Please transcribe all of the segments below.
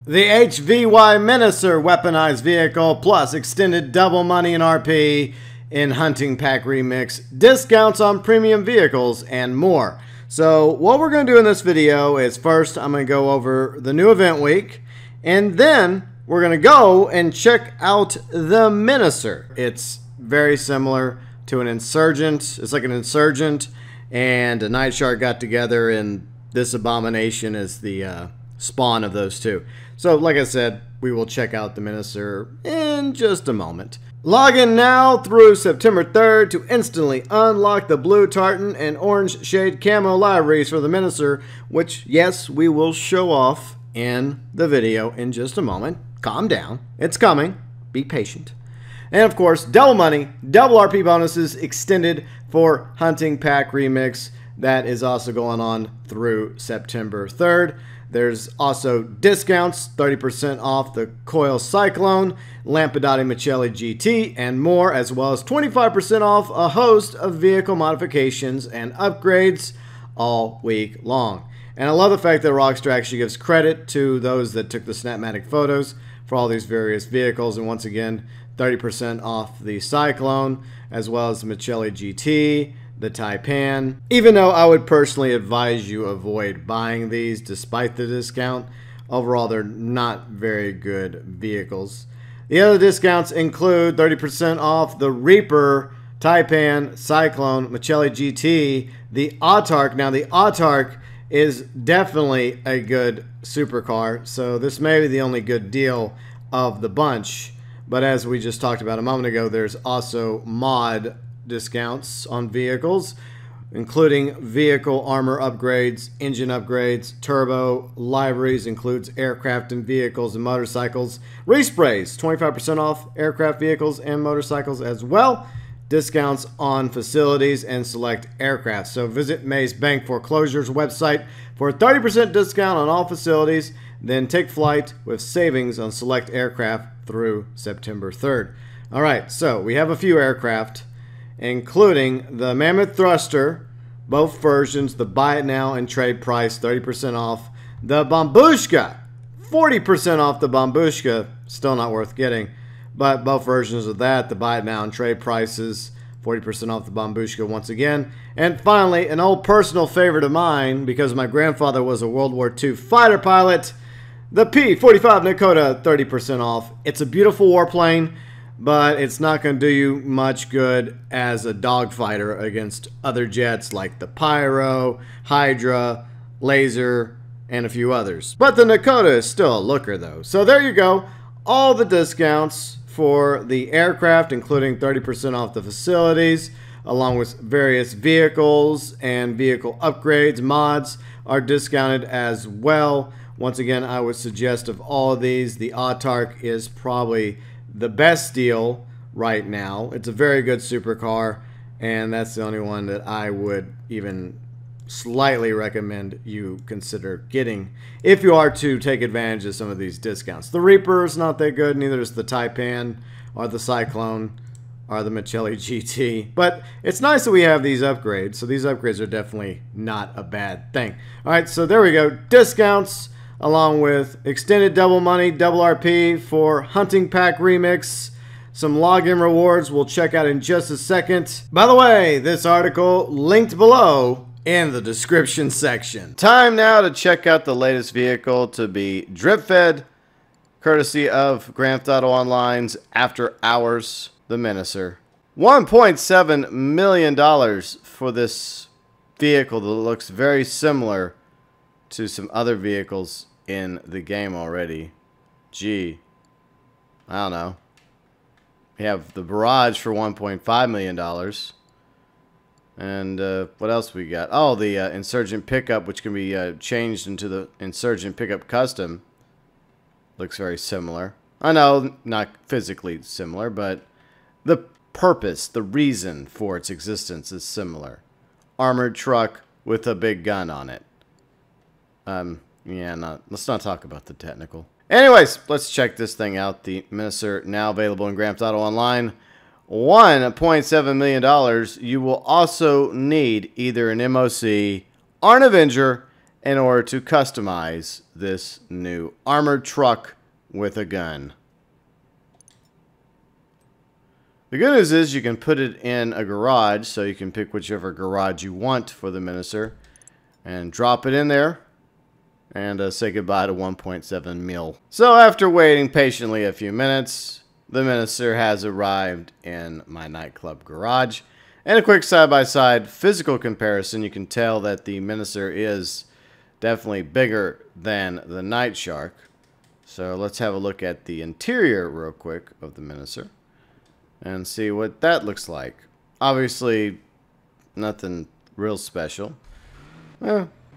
The HVY Menacer weaponized vehicle plus extended double money in RP in Hunting Pack Remix, discounts on premium vehicles, and more. So what we're going to do in this video is first I'm going to go over the new event week, and then we're going to go and check out the Menacer. It's very similar to an Insurgent. It's like an Insurgent and a Night Shark got together, and this abomination is the spawn of those two. So like I said, we will check out the Menacer in just a moment. Log in now through September 3rd to instantly unlock the blue tartan and orange shade camo liveries for the Menacer, which, yes, we will show off in the video in just a moment. Calm down. It's coming. Be patient. And of course, double money, double RP bonuses extended for Hunting Pack Remix. That is also going on through September 3rd. There's also discounts, 30% off the Coil Cyclone, Lampadati Michelli GT, and more, as well as 25% off a host of vehicle modifications and upgrades all week long. And I love the fact that Rockstar actually gives credit to those that took the Snapmatic photos for all these various vehicles. And once again, 30% off the Cyclone, as well as the Michelli GT, the Taipan. Even though I would personally advise you avoid buying these despite the discount, overall they're not very good vehicles. The other discounts include 30% off the Reaper, Taipan, Cyclone, Michelli GT, the Autark. Now the Autark is definitely a good supercar, so this may be the only good deal of the bunch. But as we just talked about a moment ago, there's also mod discounts on vehicles, including vehicle armor upgrades, engine upgrades, turbo, liveries, includes aircraft and vehicles and motorcycles, resprays, 25% off aircraft, vehicles, and motorcycles as well, discounts on facilities and select aircraft. So visit Maze Bank Foreclosures website for a 30% discount on all facilities, then take flight with savings on select aircraft through September 3rd. All right, so we have a few aircraft, including the Mammoth Thruster, both versions, the buy it now and trade price, 30% off. The Bombushka, 40% off the Bombushka, still not worth getting, but both versions of that, the buy it now and trade prices, 40% off the Bombushka once again. And finally, an old personal favorite of mine, because my grandfather was a World War II fighter pilot, the P-45 Nakota, 30% off. It's a beautiful warplane, but it's not going to do you much good as a dogfighter against other jets like the Pyro, Hydra, Laser, and a few others. But the Nakota is still a looker though. So there you go. All the discounts for the aircraft, including 30% off the facilities, along with various vehicles and vehicle upgrades, mods, are discounted as well. Once again, I would suggest of all of these, the Autark is probably the best deal right now. It's a very good supercar, and that's the only one that I would even slightly recommend you consider getting if you are to take advantage of some of these discounts. The Reaper is not that good, neither is the Taipan or the Cyclone or the Michelli GT, but it's nice that we have these upgrades, so these upgrades are definitely not a bad thing. Alright, so there we go. Discounts along with extended double money, double RP for Hunting Pack Remix. Some login rewards we'll check out in just a second. By the way, this article linked below in the description section. Time now to check out the latest vehicle to be drip fed, courtesy of Grand Theft Auto Online's After Hours, the Menacer. $1.7 million for this vehicle that looks very similar to some other vehicles in the game already. Gee, I don't know. We have the Barrage for $1.5 million. And what else we got? Oh, the Insurgent Pickup, which can be changed into the Insurgent Pickup Custom. Looks very similar. I know, not physically similar, but the purpose, the reason for its existence is similar. Armored truck with a big gun on it. Yeah, let's not talk about the technical. Anyways, let's check this thing out. The Menacer, now available in Grand Theft Auto Online. $1.7 million. You will also need either an MOC or an Avenger in order to customize this new armored truck with a gun. The good news is you can put it in a garage, so you can pick whichever garage you want for the Menacer and drop it in there and say goodbye to 1.7 mil. So after waiting patiently a few minutes, the Menacer has arrived in my nightclub garage. And a quick side-by-side physical comparison, you can tell that the Menacer is definitely bigger than the Night Shark. So let's have a look at the interior real quick of the Menacer and see what that looks like. Obviously, nothing real special.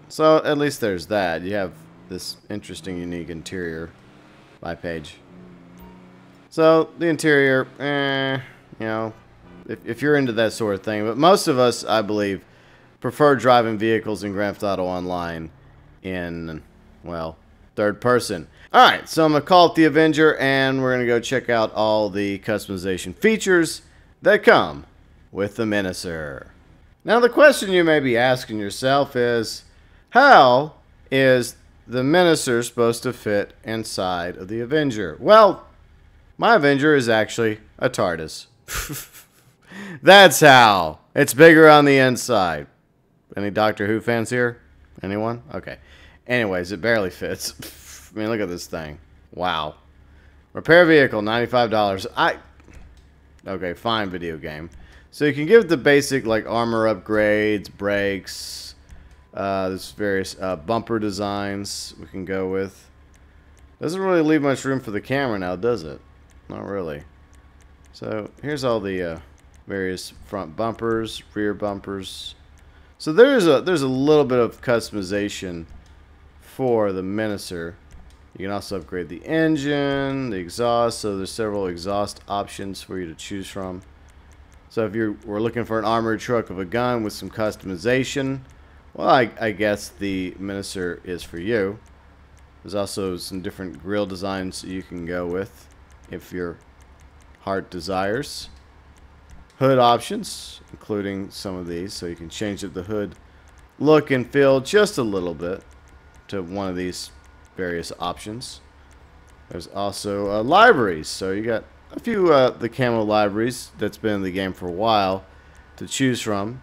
So at least there's that. You have this interesting, unique interior by page. So the interior, you know, if you're into that sort of thing. But most of us, I believe, prefer driving vehicles in Grand Theft Auto Online in, well, third person. Alright, so I'm going to call it the Avenger, and we're going to go check out all the customization features that come with the Menacer. Now the question you may be asking yourself is, how is the Menacer supposed to fit inside of the Avenger? Well, my Avenger is actually a TARDIS. That's how. It's bigger on the inside. Any Doctor Who fans here? Anyone? Okay. Anyways, it barely fits. I mean, look at this thing. Wow. Repair vehicle, $95. Okay, fine, video game. So you can give the basic, like, armor upgrades, brakes. There's various bumper designs we can go with. Doesn't really leave much room for the camera now, does it? Not really. So here's all the various front bumpers, rear bumpers. So there's a little bit of customization for the Menacer. You can also upgrade the engine, the exhaust. So there's several exhaust options for you to choose from. So if you were looking for an armored truck of a gun with some customization, well, I guess the Menacer is for you. There's also some different grille designs you can go with if your heart desires. Hood options, including some of these, so you can change up the hood look and feel just a little bit to one of these various options. There's also liveries, so you got a few the camo liveries that's been in the game for a while to choose from,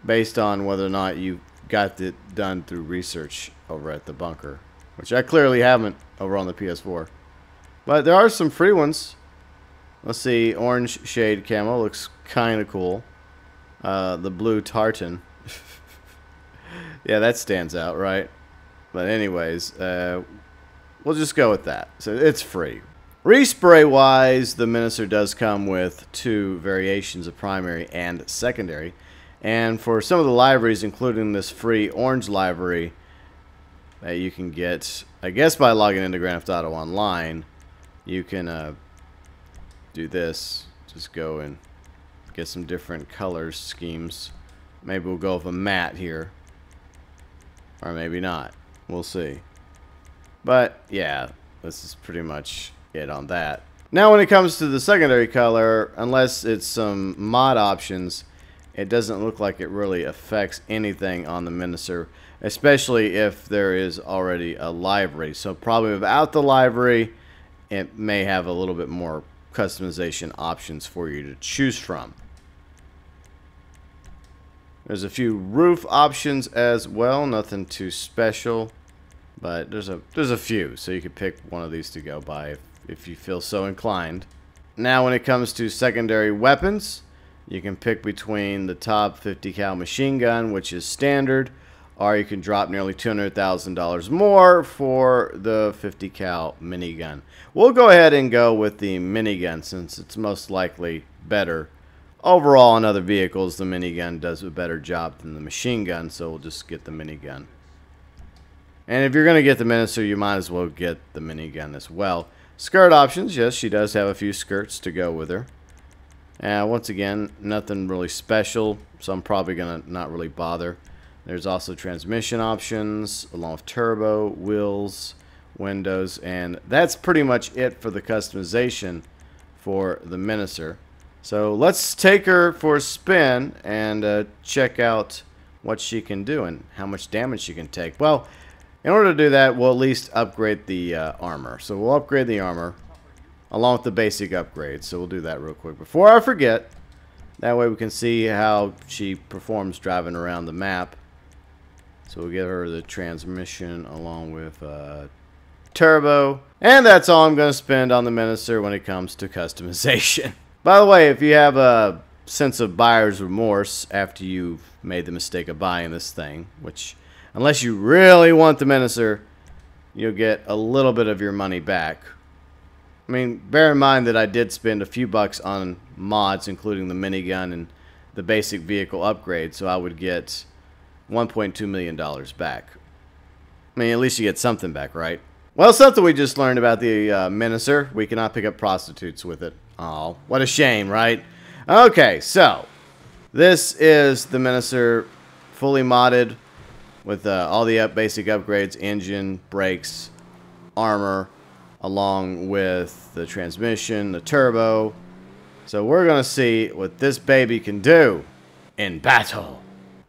based on whether or not you got it done through research over at the bunker, which I clearly haven't over on the PS4. But there are some free ones. Let's see, orange shade camo looks kind of cool. The blue tartan. Yeah, that stands out, right? But anyways, we'll just go with that. So it's free. Respray wise, the Menacer does come with 2 variations of primary and secondary. And for some of the liveries, including this free orange livery that you can get, I guess by logging into Grand Theft Auto Online, you can do this. Just go and get some different color schemes. Maybe we'll go with a matte here. Or maybe not. We'll see. But yeah, this is pretty much it on that. Now when it comes to the secondary color, unless it's some mod options, it doesn't look like it really affects anything on the Menacer, especially if there is already a livery. So probably without the livery, it may have a little bit more customization options for you to choose from. There's a few roof options as well, nothing too special, but there's a few, so you can pick one of these to go by if you feel so inclined. Now when it comes to secondary weapons, you can pick between the top 50 cal machine gun, which is standard, or you can drop nearly $200,000 more for the 50 cal minigun. We'll go ahead and go with the minigun since it's most likely better. Overall, on other vehicles, the minigun does a better job than the machine gun, so we'll just get the minigun. And if you're going to get the Menacer, you might as well get the minigun as well. Skirt options, yes, she does have a few skirts to go with her. Once again, nothing really special, so I'm probably going to not really bother. There's also transmission options, along with turbo, wheels, windows, and that's pretty much it for the customization for the Menacer. So let's take her for a spin and check out what she can do and how much damage she can take. Well, in order to do that, we'll at least upgrade the armor. So we'll upgrade the armor along with the basic upgrades. So we'll do that real quick before I forget. That way we can see how she performs driving around the map. So we'll give her the transmission along with turbo. And that's all I'm going to spend on the Menacer when it comes to customization. By the way, if you have a sense of buyer's remorse after you've made the mistake of buying this thing, which unless you really want the Menacer, you'll get a little bit of your money back. I mean, bear in mind that I did spend a few bucks on mods, including the minigun and the basic vehicle upgrade, so I would get $1.2 million back. I mean, at least you get something back, right? Well, something we just learned about the Menacer. We cannot pick up prostitutes with it. Oh, what a shame, right? Okay, so this is the Menacer fully modded with all the basic upgrades, engine, brakes, armor, along with the transmission, the turbo. So we're going to see what this baby can do in battle.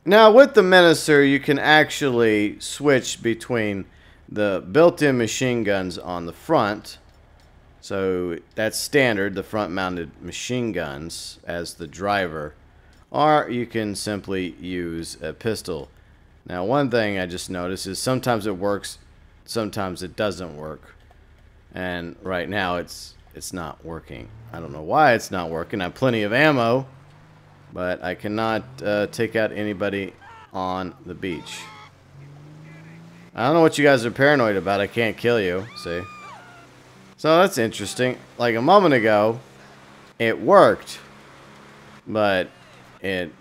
Now with the Menacer, you can actually switch between the built-in machine guns on the front. So that's standard, the front-mounted machine guns as the driver. Or you can simply use a pistol. Now one thing I just noticed is sometimes it works, sometimes it doesn't work. And right now it's not working. I don't know why it's not working. I have plenty of ammo, but I cannot take out anybody on the beach. I don't know what you guys are paranoid about. I can't kill you. See? So that's interesting. Like a moment ago, it worked, but it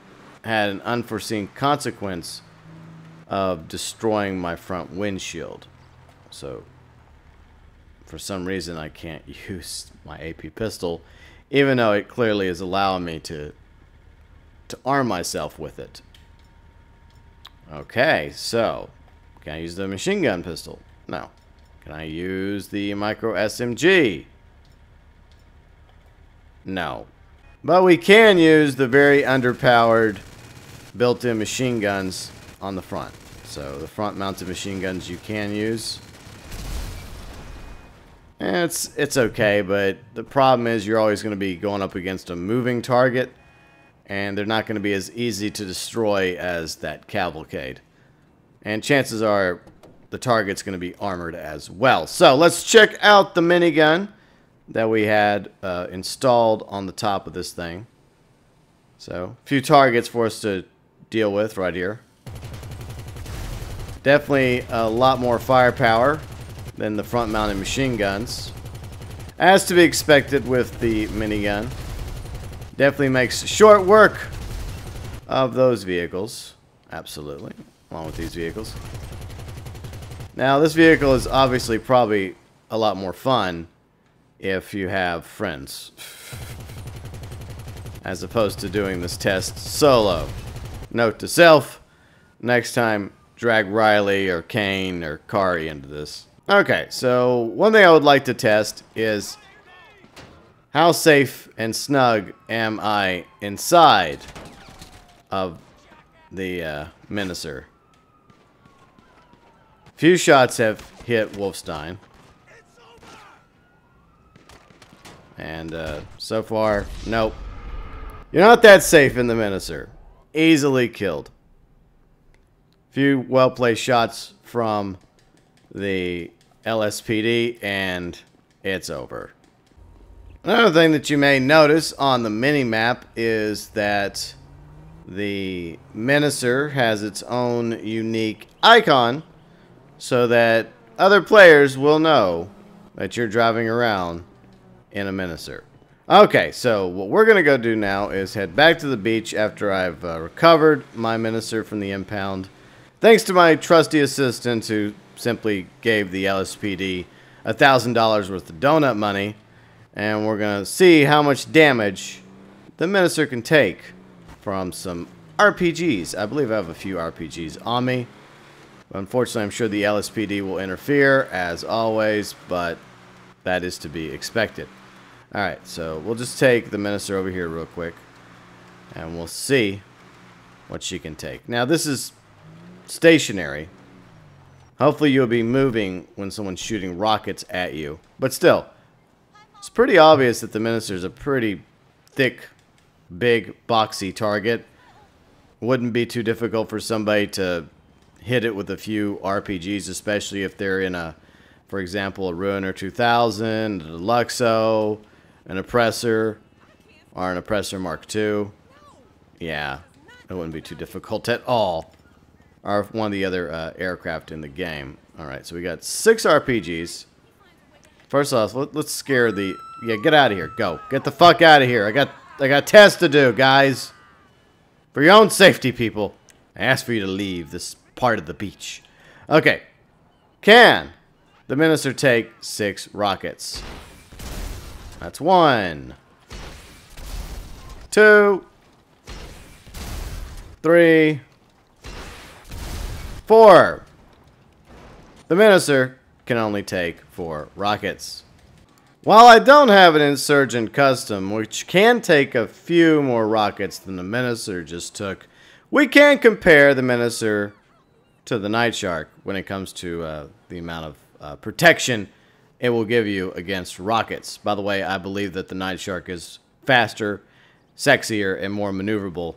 had an unforeseen consequence of destroying my front windshield. So for some reason I can't use my AP pistol, even though it clearly is allowing me to arm myself with it. Okay, so can I use the machine gun pistol? No. Can I use the micro SMG? No. But we can use the very underpowered built-in machine guns on the front. So the front mounted machine guns you can use. And it's okay, but the problem is you're always going to be going up against a moving target, and they're not going to be as easy to destroy as that cavalcade. And chances are the target's going to be armored as well. So let's check out the minigun that we had installed on the top of this thing. So a few targets for us to deal with right here. Definitely a lot more firepower than the front-mounted machine guns, as to be expected with the minigun. Definitely makes short work of those vehicles, absolutely, along with these vehicles. Now this vehicle is obviously probably a lot more fun if you have friends, as opposed to doing this test solo. Note to self, next time drag Riley or Kane or Kari into this. Okay, so one thing I would like to test is how safe and snug am I inside of the Menacer. Few shots have hit Wolfstein, and so far, nope. You're not that safe in the Menacer. Easily killed. Few well-placed shots from the LSPD, and it's over. Another thing that you may notice on the mini-map is that the Menacer has its own unique icon, so that other players will know that you're driving around in a Menacer. Okay, so what we're going to go do now is head back to the beach after I've recovered my Menacer from the impound. Thanks to my trusty assistant who simply gave the LSPD $1,000 worth of donut money. And we're going to see how much damage the Menacer can take from some RPGs. I believe I have a few RPGs on me. Unfortunately, I'm sure the LSPD will interfere, as always, but that is to be expected. Alright, so we'll just take the Menacer over here real quick, and we'll see what she can take. Now, this is stationary. Hopefully, you'll be moving when someone's shooting rockets at you. But still, it's pretty obvious that the Menacer is a pretty thick, big, boxy target. Wouldn't be too difficult for somebody to hit it with a few RPGs, especially if they're in a, for example, a Ruiner 2000, a Deluxo, an Oppressor, or an Oppressor Mark II. Yeah, it wouldn't be too difficult at all. Or one of the other aircraft in the game. Alright, so we got 6 RPGs. First off, let's scare the... Yeah, get out of here. Go. Get the fuck out of here. I got tests to do, guys. For your own safety, people. I asked for you to leave this part of the beach. Okay. Can the Menacer take 6 rockets? That's 1, 2, 3, 4. The Menacer can only take 4 rockets. While I don't have an Insurgent Custom, which can take a few more rockets than the Menacer just took, we can compare the Menacer to the Night Shark when it comes to the amount of protection it will give you against rockets. By the way, I believe that the Night Shark is faster, sexier, and more maneuverable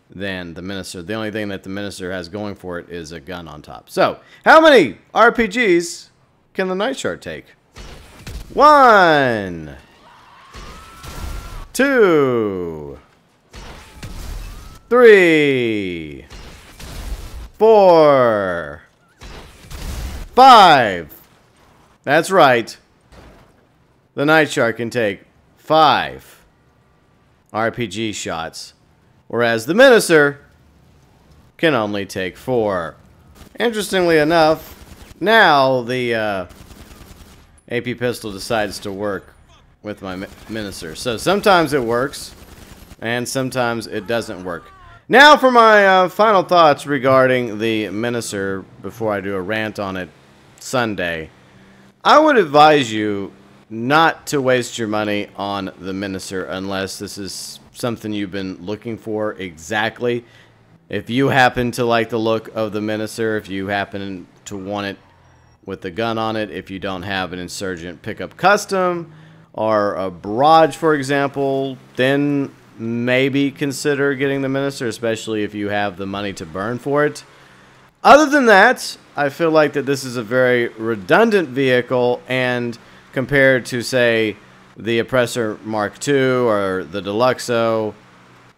than the Menacer. The only thing that the Menacer has going for it is a gun on top. So, how many RPGs can the Night Shark take? 1, 2, 3, 4, 5. That's right. The Night Shark can take 5 RPG shots, whereas the Menacer can only take 4. Interestingly enough, now the AP pistol decides to work with my Menacer. So sometimes it works, and sometimes it doesn't work. Now for my final thoughts regarding the Menacer before I do a rant on it Sunday. I would advise you not to waste your money on the Menacer unless this is something you've been looking for exactly. If you happen to like the look of the Menacer, if you happen to want it with the gun on it, if you don't have an Insurgent Pickup Custom or a Barrage, for example, then maybe consider getting the Menacer, especially if you have the money to burn for it. Other than that, I feel like that this is a very redundant vehicle, and compared to, say, the Oppressor Mark II or the Deluxo,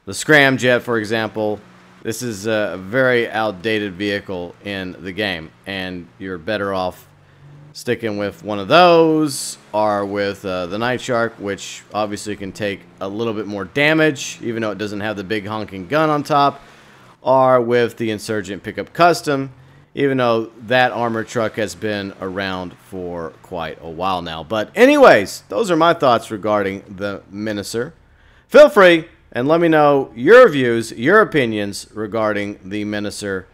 the Scramjet, for example, this is a very outdated vehicle in the game, and you're better off sticking with one of those or with the Night Shark, which obviously can take a little bit more damage, even though it doesn't have the big honking gun on top, or with the Insurgent Pickup Custom, even though that armored truck has been around for quite a while now. But anyways, those are my thoughts regarding the Menacer. Feel free and let me know your views, your opinions regarding the Menacer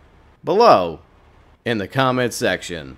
below in the comments section.